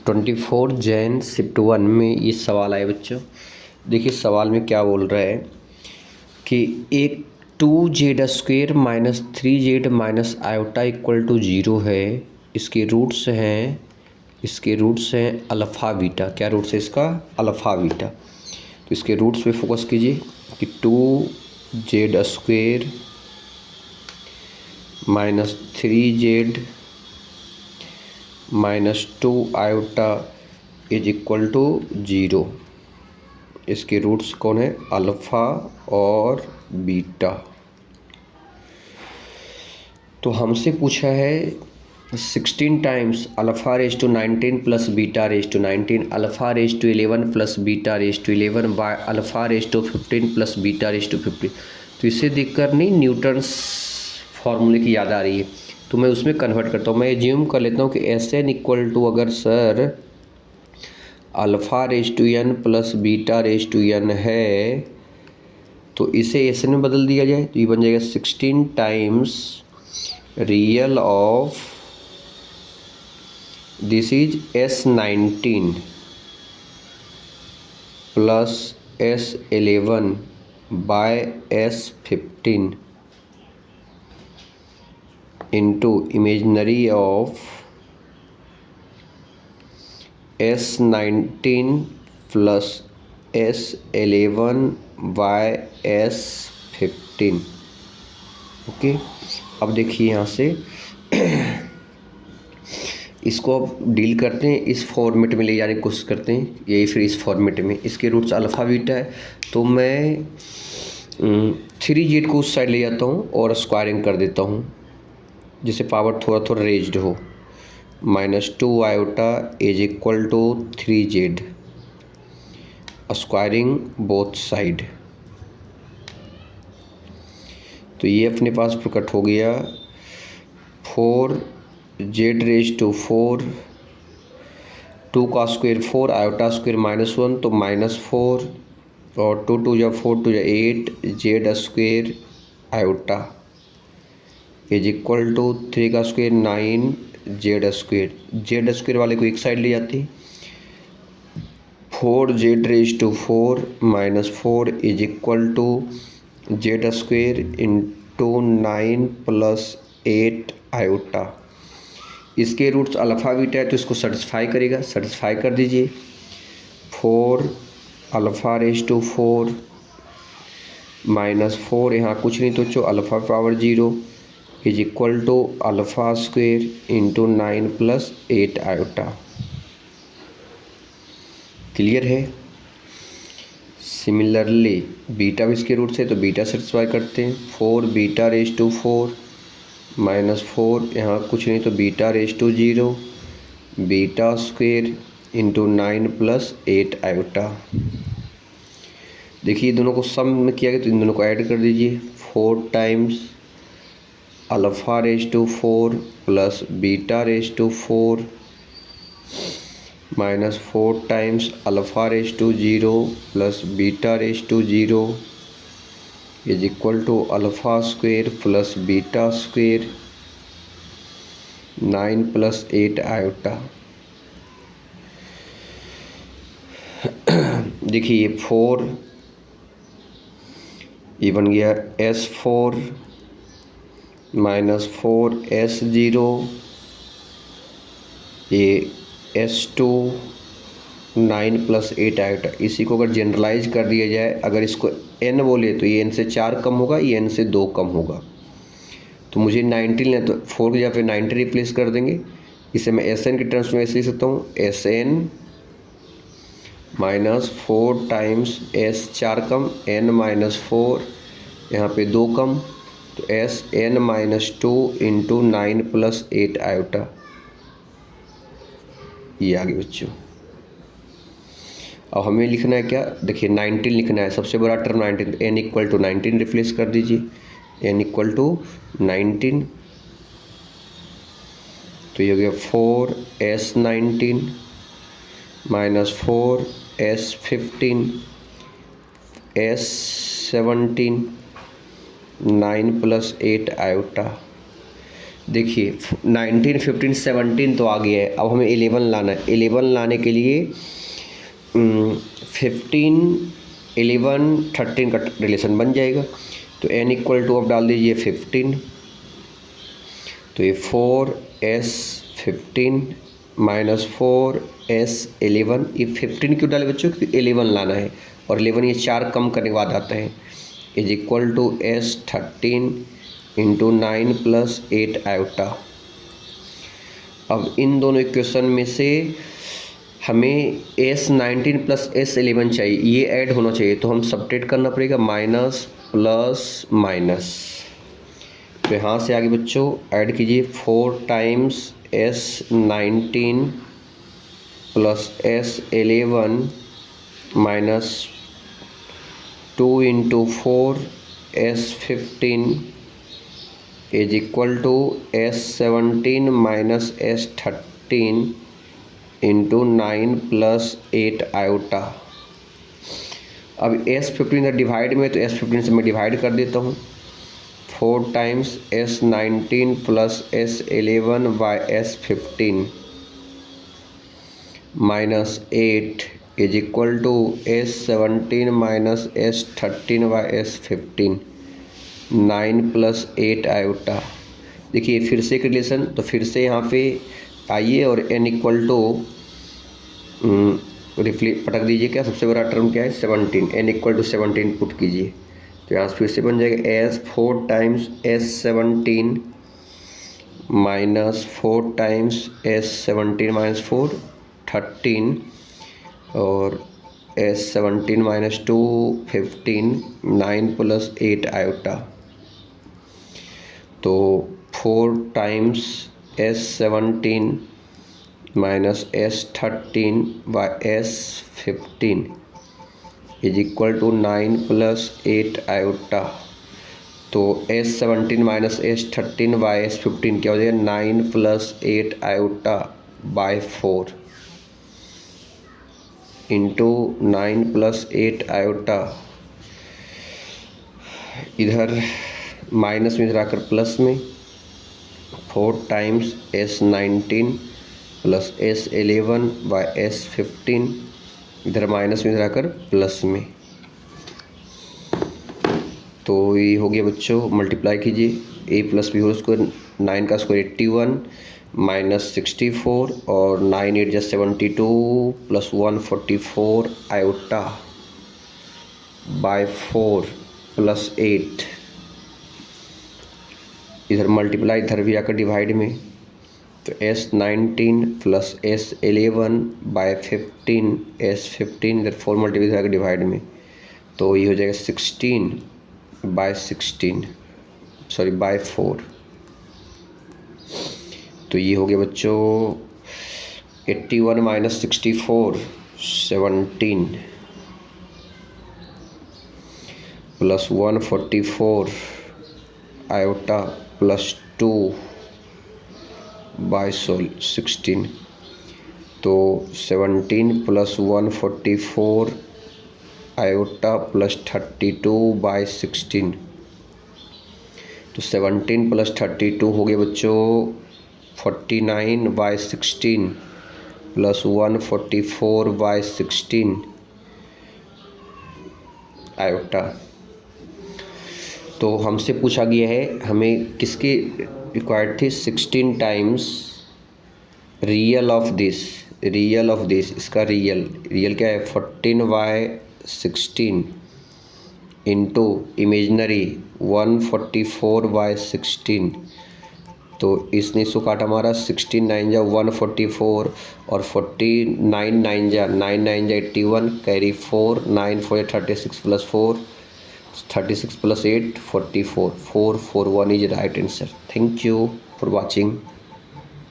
24 Jain shift 1 में ये सवाल आए बच्चों। देखिए सवाल में क्या बोल रहा है कि एक 2z² minus 3z minus iota equal to 0 है। इसके रूट्स हैं अल्फ़ा बीटा। क्या रूट्स है इसका? Alpha beta. तो इसके रूट्स पे फोकस कीजिए कि 2z² minus 3z minus 2 iota is equal to 0। इसके रूट्स कौन है? अल्फ़ा और बीटा। तो हमसे पूछा है 16 times alpha raise to 19 plus beta raise to 19, alpha raise to 11 plus beta raise to 11 by alpha raise to 15 plus beta raise to 15। तो इसे देखकर नहीं न्यूटन्स फार्मूले की याद आ रही है, तो मैं उसमें कन्वर्ट करता हूँ। मैं एज्यूम कर लेता हूँ कि एस एन इक्वल टू, अगर sir alpha raise to n plus beta raise to n है तो इसे एस एन में बदल दिया जाए तो ये बन जाएगा 16 times real of this is S19 plus S11 by S15 into imaginary of S19 plus S11 by S15। Okay, अब देखिए यहाँ से इसको अब डील करते हैं, इस फॉर्मेट में ले जाने की कोशिश करते हैं। यही फिर इस फॉर्मेट में इसके रूट्स अल्फ़ा बीटा है, तो मैं 3z को उस साइड ले जाता हूँ और स्क्वायरिंग कर देता हूँ जिससे पावर थोड़ा थोड़ा रेज्ड हो। -2 iota is equal to 3z, squaring both side. तो ये अपने पास प्रकट हो गया 4z रेज टू 4, 2 का स्क्वायर 4, आयोटा स्क्वायर -1 तो -4 और 2 2 जा 4 2 जा 8 z square iota is equal to 3 का स्क्वायर 9 जेड स्क्वायर वाले को एक साइड ले जाती, 4z raise to 4 -4 is equal to z square into 9 plus 8 iota. इसके रूट्स अल्फ़ा बीटा है तो इसको सेटिस्फाई करेगा, सेटिस्फाई कर दीजिए। 4 अल्फ़ा रेज टू 4 -4, यहाँ कुछ नहीं तो जो alpha power 0 is equal to alpha square into 9 plus 8 iota. Clear है? सिमिलरली बीटा भी इसके रूट्स है तो बीटा सेटिस्फाई करते हैं। 4 बीटा रेज टू 4 -4, यहाँ कुछ नहीं तो beta raise to 0 beta square into 9 plus 8 iota. देखिए दोनों को सम में किया गया तो इन दोनों को ऐड कर दीजिए। 4 times alpha raise to 4 plus beta raise to 4 -4 times alpha raise to 0 plus beta raise to 0 is equal to alpha square plus beta square 9 plus 8 iota. देखिए 4 ये बन गया S4 -4 S0, ये S2 9 प्लस 8 आयोटा। इसी को अगर generalise कर दिया जाए, अगर इसको n बोले तो ये n से 4 कम होगा, ये n से 2 कम होगा। तो मुझे 19 लें तो 4 की जगह पे 90 रिप्लेस कर देंगे। इसे मैं Sn के टर्म्स में ऐसे लिख सकता हूँ, Sn -4 टाइम्स S 4 कम n -4, यहाँ पे 2 कम तो Sn -2 इंटू 9 प्लस 8 आयोटा। ये आगे बच्चों अब हमें लिखना है क्या? देखिए 19 लिखना है, सबसे बड़ा term 19, n equal to 19 replace कर दीजिए, n इक्वल टू 19। तो ये हो गया 4 S19 -4 S15 S17 9 plus 8 iota. देखिए 19, 15, 17 तो आ गया है, अब हमें 11 लाना है। 11 लाने के लिए 15, 11, 13 का रिलेशन बन जाएगा। तो n इक्वल टू अब डाल दीजिए 15, तो ये 4s15 माइनस 4s11। ये 15 क्यों डाले बच्चों? क्योंकि 11 लाना है, और 11 ये 4 कम करने के बाद आता है। Is equal to s13 into 9 plus 8 iota. अब इन दोनों इक्वेशन में से हमें s19 प्लस s11 चाहिए, ये ऐड होना चाहिए, तो हम सब्ट्रैक्ट करना पड़ेगा, माइनस प्लस माइनस। तो यहाँ से आगे बच्चों ऐड कीजिए, 4 times s19 plus s11 minus 2 into 4 s15 is equal to s17 minus s13 into 9 plus 8 iota. अब s15 डिवाइड में, तो s15 से मैं डिवाइड कर देता हूँ। 4 times s19 plus s11 by s15 minus 8 is equal to s17 minus s13 by s15 9 plus 8 iota. देखिए फिर से एक रिलेशन, तो फिर से यहाँ पे आइए और n इक्वल टू पटक दीजिए, क्या सबसे बड़ा टर्म क्या है? 17। n इक्वल टू 17 पुट कीजिए, तो यहाँ फिर से बन जाएगा s 4 times s17 minus 4 times s17 minus 4 13 और s17 माइनस 2 15 9 प्लस 8 आयोटा। तो 4 times s17 minus s13 by s15 is equal to 9 plus 8 iota. तो s17 minus s13 by s15 क्या हो जाएगा? 9 plus 8 iota by 4 into 9 plus 8 iota. इधर minus में, इधर आकर प्लस में, 4 times s19 plus s11 by s15, इधर माइनस में, इधर आकर प्लस में। तो ये हो गया बच्चों, मल्टीप्लाई कीजिए, a plus b whole square, 9 का स्क्वायर 81 माइनस 64 और 9 8 जा 72 प्लस 144 आयोटा बाय 4 प्लस 8। इधर मल्टीप्लाई, इधर भी आकर डिवाइड में, तो s19 plus s11 bye 15 s15, इधर 4 मल्टीप्लाई आकर डिवाइड में, तो ये हो जाएगा 16 बाय 16, सॉरी बाय 4। तो ये हो गया बच्चों 81 minus 64 17 plus 144 iota plus 2 by 16। तो 17 प्लस 144 आयोटा प्लस 32 बाय 16। तो 17 प्लस 32 हो गया बच्चों 49 बाय 16 प्लस 144 बाय 16 आयोटा। तो हमसे पूछा गया है, हमें किसकी रिक्वायर्ड थी? 16 times real of this, real of this, इसका रियल क्या है? 14 बाय 16 इंटू इमेजनरी 144 बाय 16। तो इसने इसको काटा हमारा 16 9 जा 144 और 49 9 जा 81 carry 4 9 4 36 plus 4 36 plus 8 44 441 is right answer. Thank you for watching.